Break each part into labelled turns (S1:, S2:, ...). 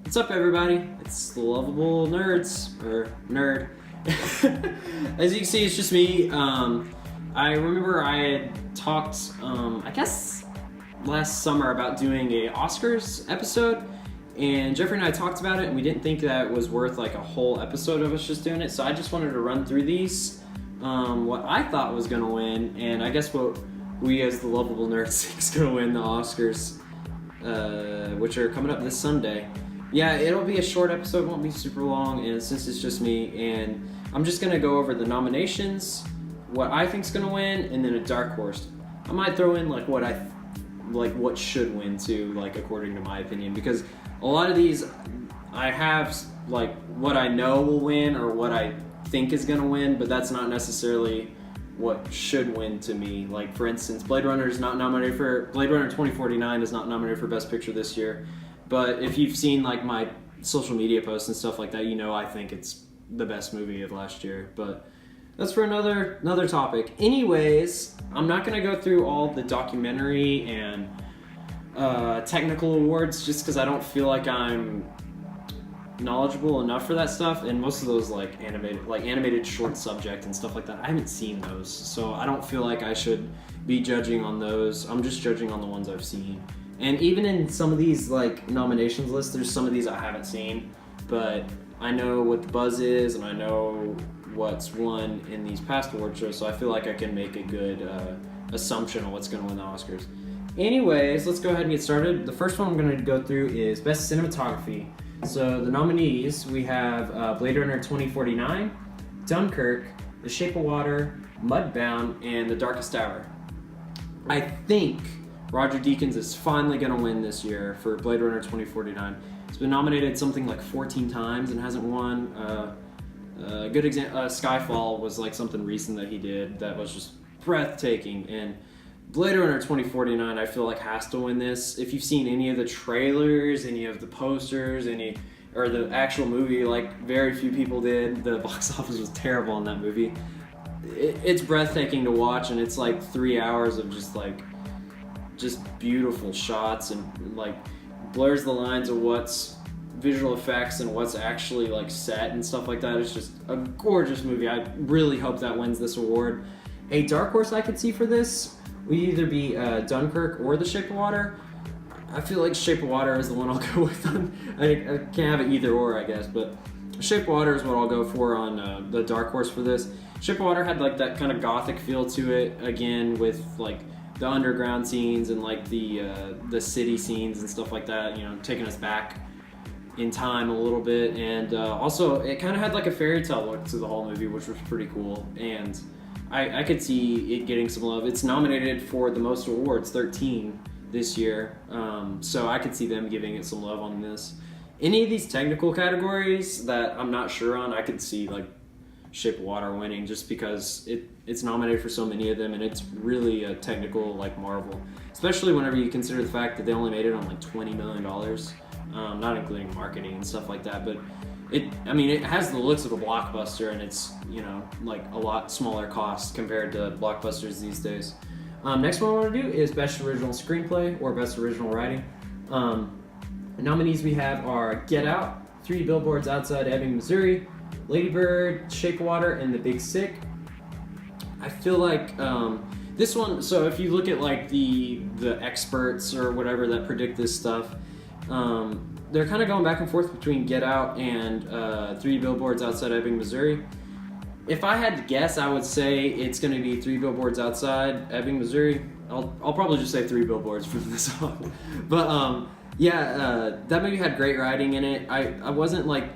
S1: What's up, everybody? It's the Lovable Nerds, or Nerd. As you can see, it's just me. I remember I had talked, I guess, last summer about doing a Oscars episode, and Jeffrey and I talked about it, and we didn't think that was worth like a whole episode of us just doing it, so I just wanted to run through these, what I thought was going to win, and I guess what we as the Lovable Nerds think is going to win the Oscars, which are coming up this Sunday. Yeah, it'll be a short episode, won't be super long, and since it's just me, and I'm just going to go over the nominations, what I think's going to win, and then a dark horse. I might throw in like what should win too, like according to my opinion, because a lot of these I have like what I know will win or what I think is going to win, but that's not necessarily what should win to me. Like for instance, Blade Runner 2049 is not nominated for Best Picture this year. But if you've seen like my social media posts and stuff like that, you know I think it's the best movie of last year. But that's for another topic. Anyways, I'm not going to go through all the documentary and technical awards just because I don't feel like I'm knowledgeable enough for that stuff. And most of those like animated short subject and stuff like that, I haven't seen those. So I don't feel like I should be judging on those. I'm just judging on the ones I've seen. And even in some of these like nominations lists, there's some of these I haven't seen, but I know what the buzz is and I know what's won in these past award shows, so I feel like I can make a good assumption on what's going to win the Oscars. Anyways, let's go ahead and get started. The first one I'm going to go through is Best Cinematography. So the nominees, we have Blade Runner 2049, Dunkirk, The Shape of Water, Mudbound, and The Darkest Hour. I think Roger Deakins is finally going to win this year for Blade Runner 2049. It's been nominated something like 14 times and hasn't won. A good example, Skyfall was like something recent that he did that was just breathtaking. And Blade Runner 2049, I feel like has to win this. If you've seen any of the trailers, any of the posters, or the actual movie, like very few people did. The box office was terrible on that movie. It's breathtaking to watch, and it's like 3 hours of just beautiful shots and like blurs the lines of what's visual effects and what's actually like set and stuff like that. It's just a gorgeous movie. I really hope that wins this award. A dark horse I could see for this would either be Dunkirk or The Shape of Water. I feel like Shape of Water is the one I'll go with on. I can't have it either or, I guess, but Shape of Water is what I'll go for on the dark horse for this. Shape of Water had like that kind of gothic feel to it, again with like the underground scenes and like the city scenes and stuff like that, you know, taking us back in time a little bit. And also it kind of had like a fairy tale look to the whole movie, which was pretty cool. And I could see it getting some love. It's nominated for the most awards, 13 this year. So I could see them giving it some love on this. Any of these technical categories that I'm not sure on, I could see like Shape of Water winning just because it's nominated for so many of them, and it's really a technical like marvel, especially whenever you consider the fact that they only made it on like $20 million, not including marketing and stuff like that. But it has the looks of a blockbuster, and it's, you know, like a lot smaller cost compared to blockbusters these days. Next one I want to do is Best Original Screenplay or Best Original Writing. The nominees we have are Get Out, 3 Billboards Outside Ebbing, Missouri, Lady Bird, Shape of Water, and The Big Sick. I feel like this one, so if you look at like the experts or whatever that predict this stuff, they're kind of going back and forth between Get Out and 3 Billboards Outside Ebbing, Missouri. If I had to guess, I would say it's going to be 3 Billboards Outside Ebbing, Missouri. I'll probably just say 3 Billboards for this one. But that movie had great writing in it. I wasn't like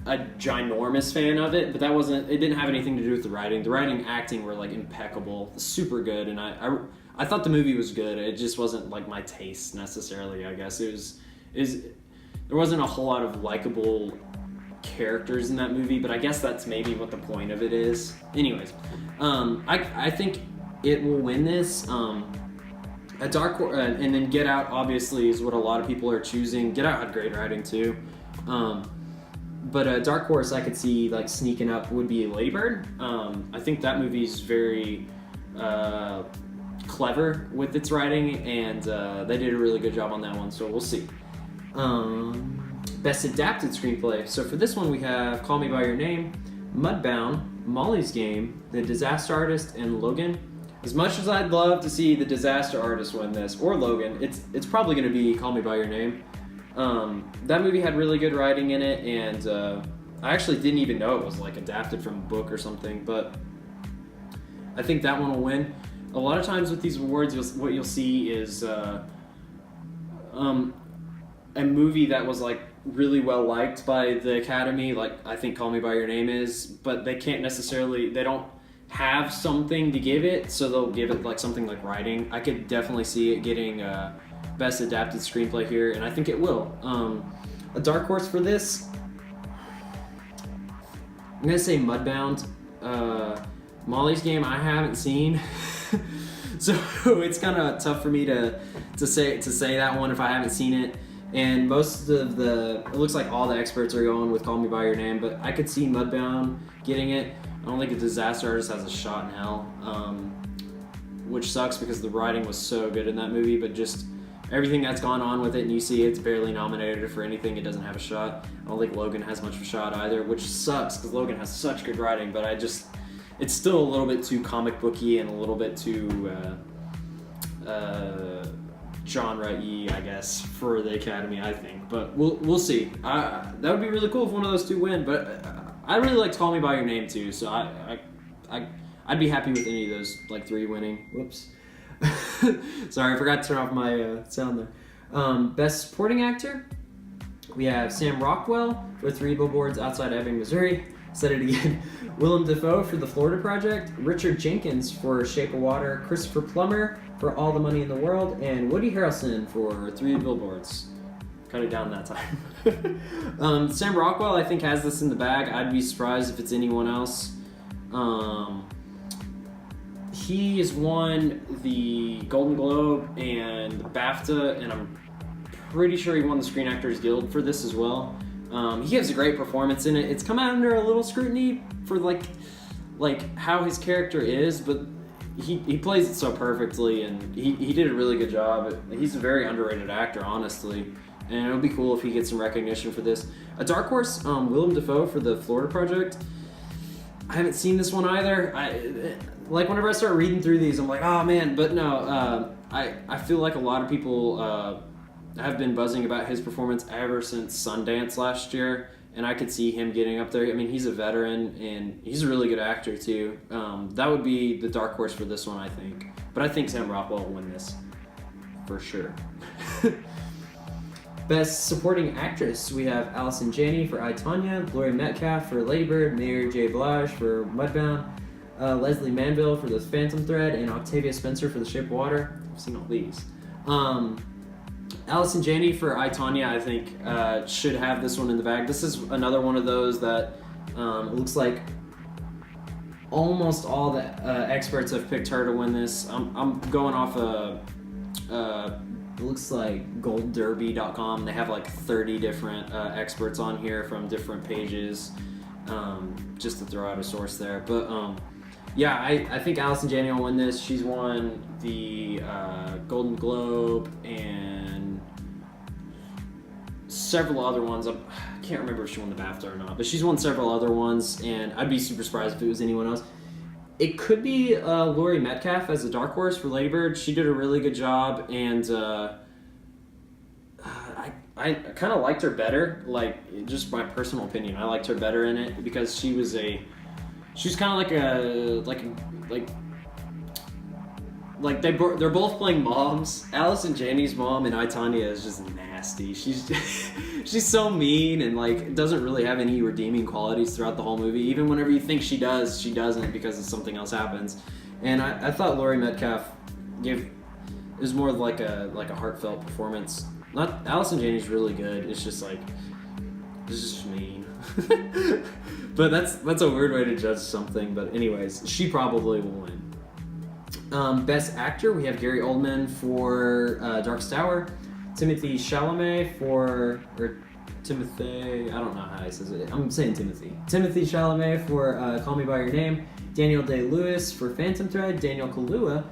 S1: a ginormous fan of it, but it didn't have anything to do with the writing. The writing, acting were like impeccable, super good, and I thought the movie was good. It just wasn't like my taste necessarily, I guess. There wasn't a whole lot of likable characters in that movie, but I guess that's maybe what the point of it is. Anyways, I think it will win this. A dark and then Get Out obviously is what a lot of people are choosing. Get Out had great writing too. But a dark horse I could see like sneaking up would be Lady Bird. I think that movie's very clever with its writing, and they did a really good job on that one, so we'll see. Best Adapted Screenplay. So for this one, we have Call Me By Your Name, Mudbound, Molly's Game, The Disaster Artist, and Logan. As much as I'd love to see The Disaster Artist win this, or Logan, it's probably going to be Call Me By Your Name. That movie had really good writing in it, and I actually didn't even know it was like adapted from a book or something, but I think that one will win. A lot of times with these awards, what you'll see is a movie that was like really well liked by the Academy, like I think Call Me By Your Name is, but they don't have something to give it, so they'll give it like something like writing. I could definitely see it getting Best Adapted Screenplay here, and I think it will. A dark horse for this, I'm gonna say Mudbound. Molly's Game I haven't seen, so it's kind of tough for me to say that one if I haven't seen it. And most of it looks like all the experts are going with Call Me By Your Name, but I could see Mudbound getting it. I don't think A Disaster Artist has a shot in hell, which sucks because the writing was so good in that movie, but just everything that's gone on with it, and you see it's barely nominated for anything, it doesn't have a shot. I don't think Logan has much of a shot either, which sucks because Logan has such good writing, but it's still a little bit too comic booky and a little bit too genre-y, I guess, for the Academy, I think. But we'll see. That would be really cool if one of those two win, but I really like Call Me By Your Name too, so I'd be happy with any of those like three winning. Whoops. Sorry, I forgot to turn off my sound there. Best Supporting Actor, we have Sam Rockwell for 3 Billboards Outside Ebbing, Missouri. Said it again. Willem Dafoe for The Florida Project, Richard Jenkins for Shape of Water, Christopher Plummer for All the Money in the World, and Woody Harrelson for 3 Billboards. Cut it down that time. Sam Rockwell, I think, has this in the bag. I'd be surprised if it's anyone else. He has won the Golden Globe and the BAFTA, and I'm pretty sure he won the Screen Actors Guild for this as well. He has a great performance in it. It's come out under a little scrutiny for like how his character is, but he plays it so perfectly, and he did a really good job. He's a very underrated actor, honestly, and it'll be cool if he gets some recognition for this. A dark horse, Willem Dafoe for The Florida Project. I haven't seen this one either. Whenever I start reading through these, I'm like, oh man, but no, I feel like a lot of people have been buzzing about his performance ever since Sundance last year, and I could see him getting up there. I mean, he's a veteran, and he's a really good actor too. That would be the dark horse for this one, I think. But I think Sam Rockwell will win this, for sure. Best Supporting Actress, we have Allison Janney for I, Tonya, Laurie Metcalf for Lady Bird, Mary J. Blige for Mudbound, Leslie Manville for The Phantom Thread, and Octavia Spencer for The Shape of Water. I've seen all these. Allison Janney for I, Tonya, I think, should have this one in the bag. This is another one of those that it looks like almost all the experts have picked her to win this. I'm going off it looks like goldderby.com. They have like 30 different experts on here from different pages, just to throw out a source there. But yeah, I think Allison Janney will win this. She's won the Golden Globe and several other ones. I can't remember if she won the BAFTA or not, but she's won several other ones, and I'd be super surprised if it was anyone else. It could be Laurie Metcalf as a dark horse for Lady Bird. She did a really good job, and I kind of liked her better. Like, just my personal opinion, I liked her better in it because she was kind of like they're both playing moms. Allison Janney's mom and I, Tonya is just nasty. She's so mean and like doesn't really have any redeeming qualities throughout the whole movie. Even whenever you think she does, she doesn't because something else happens. And I thought Laurie Metcalf is more like a heartfelt performance. Not Allison Janney's really good. It's just mean. But that's a weird way to judge something. But anyways, she probably will win. Best Actor, we have Gary Oldman for Darkest Tower, Timothy Chalamet Timothy, I don't know how he says it. I'm saying Timothy. Timothy Chalamet for Call Me By Your Name, Daniel Day-Lewis for Phantom Thread, Daniel Kaluuya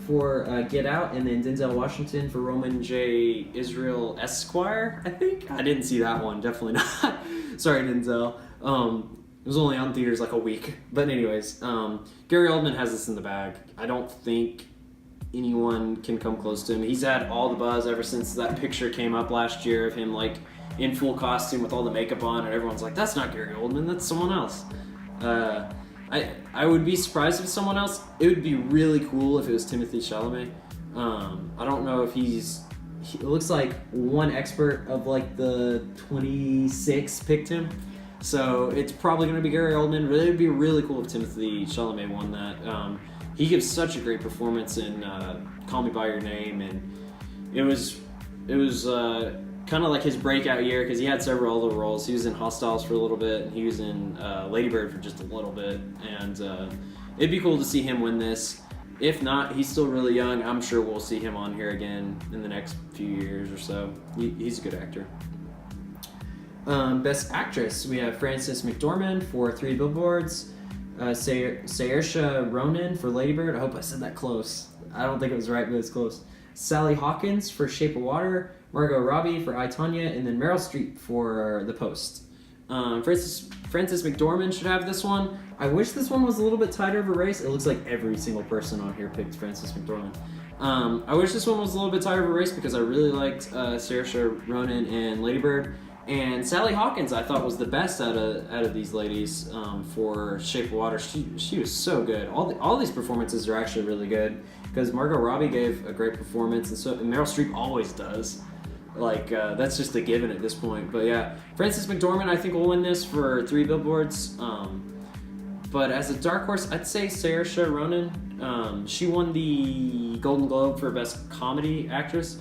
S1: for Get Out, and then Denzel Washington for Roman J. Israel Esquire, I think. I didn't see that one, definitely not. Sorry, Denzel. It was only on theaters like a week. But anyways, Gary Oldman has this in the bag. I don't think anyone can come close to him. He's had all the buzz ever since that picture came up last year of him like in full costume with all the makeup on, and everyone's like, that's not Gary Oldman, that's someone else. I would be surprised if it's someone else. It would be really cool if it was Timothée Chalamet. I don't know if it looks like one expert of like the 26 picked him. So it's probably going to be Gary Oldman. It would be really cool if Timothée Chalamet won that. He gives such a great performance in Call Me By Your Name, and it was kind of like his breakout year because he had several other roles. He was in Hostiles for a little bit, and he was in Lady Bird for just a little bit, and it'd be cool to see him win this. If not, he's still really young. I'm sure we'll see him on here again in the next few years or so. He's a good actor. Best Actress, we have Frances McDormand for Three Billboards, Saoirse Ronan for Lady Bird. I hope I said that close. I don't think it was right, but it's close. Sally Hawkins for Shape of Water, Margot Robbie for I, Tonya, and then Meryl Streep for The Post. Frances McDormand should have this one. I wish this one was a little bit tighter of a race. It looks like every single person on here picked Frances McDormand. I wish this one was a little bit tighter of a race because I really liked Saoirse Ronan and Lady Bird. And Sally Hawkins, I thought, was the best out of these ladies for Shape of Water. She was so good. All these performances are actually really good because Margot Robbie gave a great performance, and Meryl Streep always does. Like that's just a given at this point. But yeah, Frances McDormand, I think, will win this for Three Billboards. But as a dark horse, I'd say Saoirse Ronan. She won the Golden Globe for Best Comedy Actress.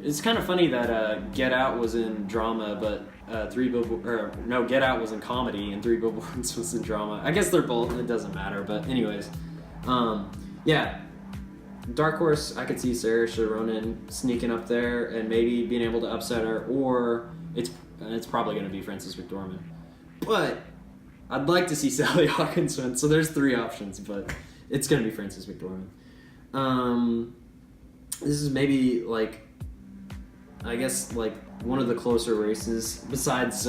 S1: It's kind of funny that Get Out was in drama, but Get Out was in comedy, and Three Billboards was in drama. I guess they're both. It doesn't matter. But anyways, yeah, dark horse. I could see Saoirse Ronan sneaking up there and maybe being able to upset her, or it's probably going to be Frances McDormand. But I'd like to see Sally Hawkins win. So there's three options, but it's going to be Frances McDormand. This is maybe like, I guess, like one of the closer races. Besides,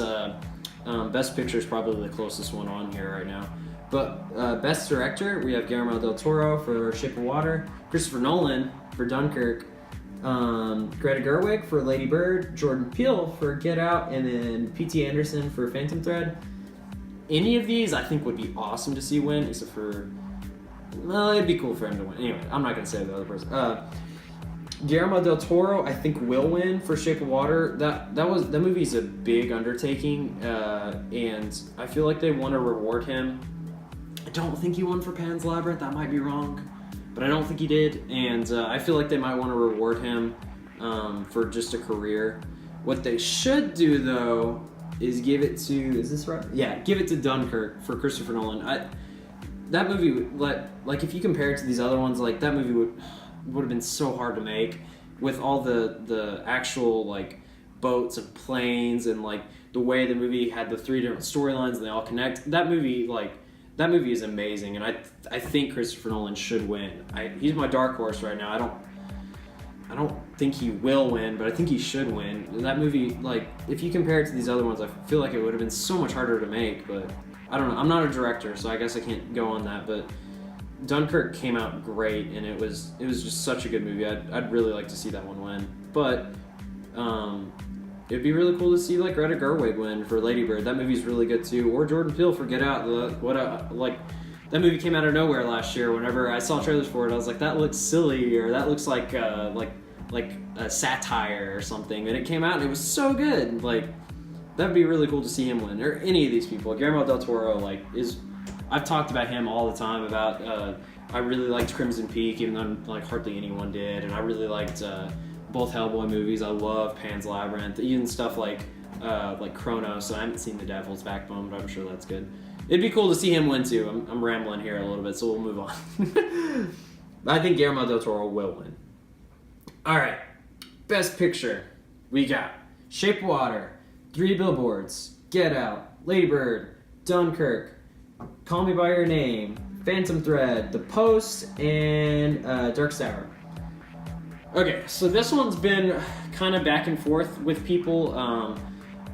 S1: Best Picture is probably the closest one on here right now. But Best Director, we have Guillermo del Toro for Shape of Water, Christopher Nolan for Dunkirk, Greta Gerwig for Lady Bird, Jordan Peele for Get Out, and then P.T. Anderson for Phantom Thread. Any of these I think would be awesome to see win, except for, well, it'd be cool for him to win. Anyway, I'm not going to say the other person. Guillermo del Toro, I think, will win for Shape of Water. That movie's a big undertaking, and I feel like they want to reward him. I don't think he won for Pan's Labyrinth. That might be wrong, but I don't think he did. And I feel like they might want to reward him for just a career. What they should do, though, is give it to... Is this right? Yeah, give it to Dunkirk for Christopher Nolan. That movie, like if you compare it to these other ones, like that movie would have been so hard to make with all the actual like boats and planes and like the way the movie had the three different storylines and they all connect. That movie is amazing, and I think Christopher Nolan should win. He's my dark horse right now. I don't think he will win, but I think he should win. And that movie, like, if you compare it to these other ones, I feel like it would have been so much harder to make, but I don't know. I'm not a director, so I guess I can't go on that, but Dunkirk came out great, and it was just such a good movie. I'd really like to see that one win. But it'd be really cool to see like Greta Gerwig win for Lady Bird. That movie's really good too. Or Jordan Peele for Get Out. That movie came out of nowhere last year. Whenever I saw trailers for it, I was like, that looks silly, or that looks like a satire or something. And it came out and it was so good. Like, that'd be really cool to see him win, or any of these people. Guillermo del Toro, I've talked about him all the time. About I really liked Crimson Peak, even though like hardly anyone did, and I really liked both Hellboy movies. I love Pan's Labyrinth, even stuff like Chronos. I haven't seen The Devil's Backbone, but I'm sure that's good. It'd be cool to see him win too. I'm rambling here a little bit, so we'll move on. I think Guillermo del Toro will win. All right, Best Picture. We got Shape of Water, Three Billboards, Get Out, Lady Bird, Dunkirk, Call Me By Your Name, Phantom Thread, The Post, and Dark Tower. Okay, so this one's been kind of back and forth with people.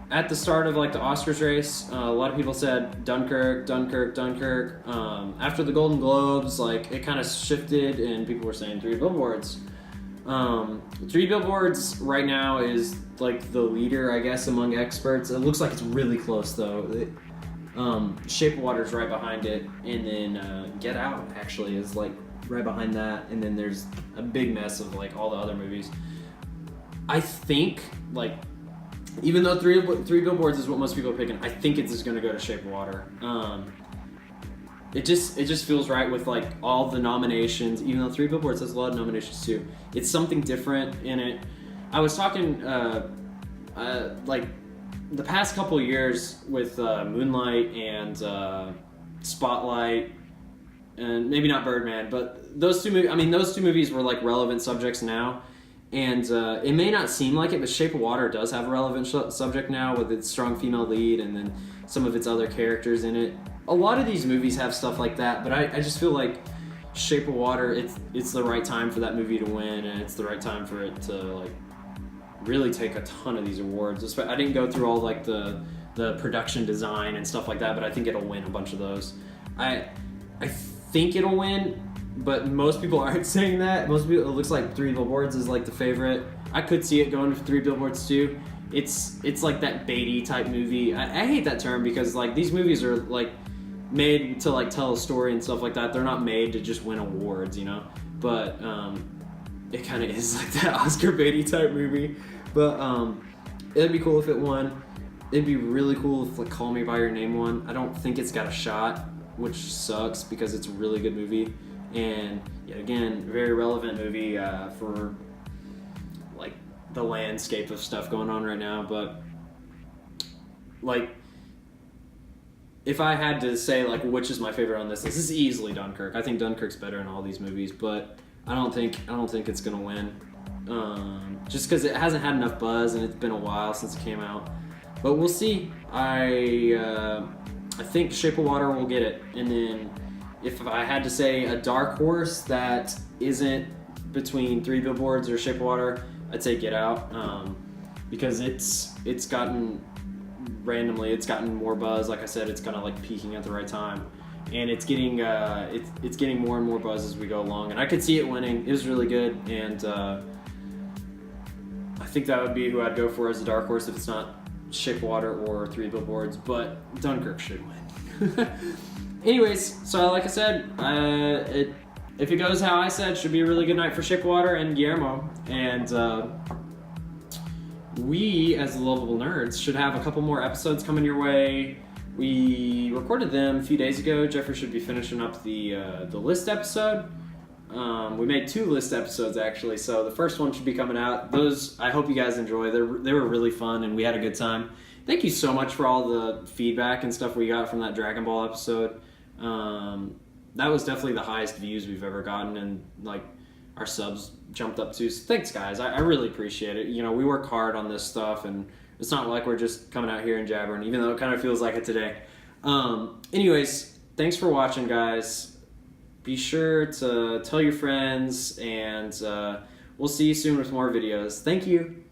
S1: At the start of like the Oscars race, a lot of people said Dunkirk. After the Golden Globes, like it kind of shifted, and people were saying Three Billboards. Three Billboards right now is like the leader, I guess, among experts. It looks like it's really close though. Shape of Water's right behind it, and then Get Out actually is like right behind that, and then there's a big mess of like all the other movies. I think like even though Three Billboards is what most people are picking, I think it's just going to go to Shape of Water. It just feels right with like all the nominations, even though Three Billboards has a lot of nominations too. It's something different in it. I was talking like the past couple years with Moonlight and Spotlight, and maybe not Birdman, but those two movies were like relevant subjects now. And it may not seem like it, but Shape of Water does have a relevant subject now with its strong female lead and then some of its other characters in it. A lot of these movies have stuff like that, but I just feel like Shape of Water, it's the right time for that movie to win, and it's the right time for it to like really take a ton of these awards. I didn't go through all like the production design and stuff like that, but I think it'll win a bunch of those. I think it'll win, but most people aren't saying that. Most people, it looks like Three Billboards is like the favorite. I could see it going to Three Billboards too. It's like that Beatty type movie. I hate that term because like these movies are like made to like tell a story and stuff like that. They're not made to just win awards, you know. But it kind of is like that Oscar Beatty type movie. But it'd be cool if it won. It'd be really cool if like Call Me by Your Name won. I don't think it's got a shot, which sucks because it's a really good movie. And yet again, very relevant movie for like the landscape of stuff going on right now. But like, if I had to say like which is my favorite on this is easily Dunkirk. I think Dunkirk's better in all these movies, but I don't think it's gonna win. Just because it hasn't had enough buzz and it's been a while since it came out. But we'll see. I think Shape of Water will get it, and then. If I had to say a dark horse that isn't between Three Billboards or Shape of Water, I'd say Get Out, because it's gotten more buzz. Like I said, it's kind of like peaking at the right time, and it's getting more and more buzz as we go along. And I could see it winning. It was really good, and I think that would be who I'd go for as a dark horse if it's not Shape of Water or Three Billboards. But Dunkirk should win. Anyways, so like I said, if it goes how I said, should be a really good night for Shape of Water and Guillermo. And we, as the Lovable Nerds, should have a couple more episodes coming your way. We recorded them a few days ago. Jeffrey should be finishing up the list episode. We made 2 list episodes actually, so the first one should be coming out. Those I hope you guys enjoy. They were really fun and we had a good time. Thank you so much for all the feedback and stuff we got from that Dragon Ball episode. That was definitely the highest views we've ever gotten, and like our subs jumped up too. So thanks guys, I really appreciate it. You know, we work hard on this stuff, and it's not like we're just coming out here and jabbering, even though it kind of feels like it today. Anyways, thanks for watching guys. Be sure to tell your friends, and we'll see you soon with more videos. Thank you.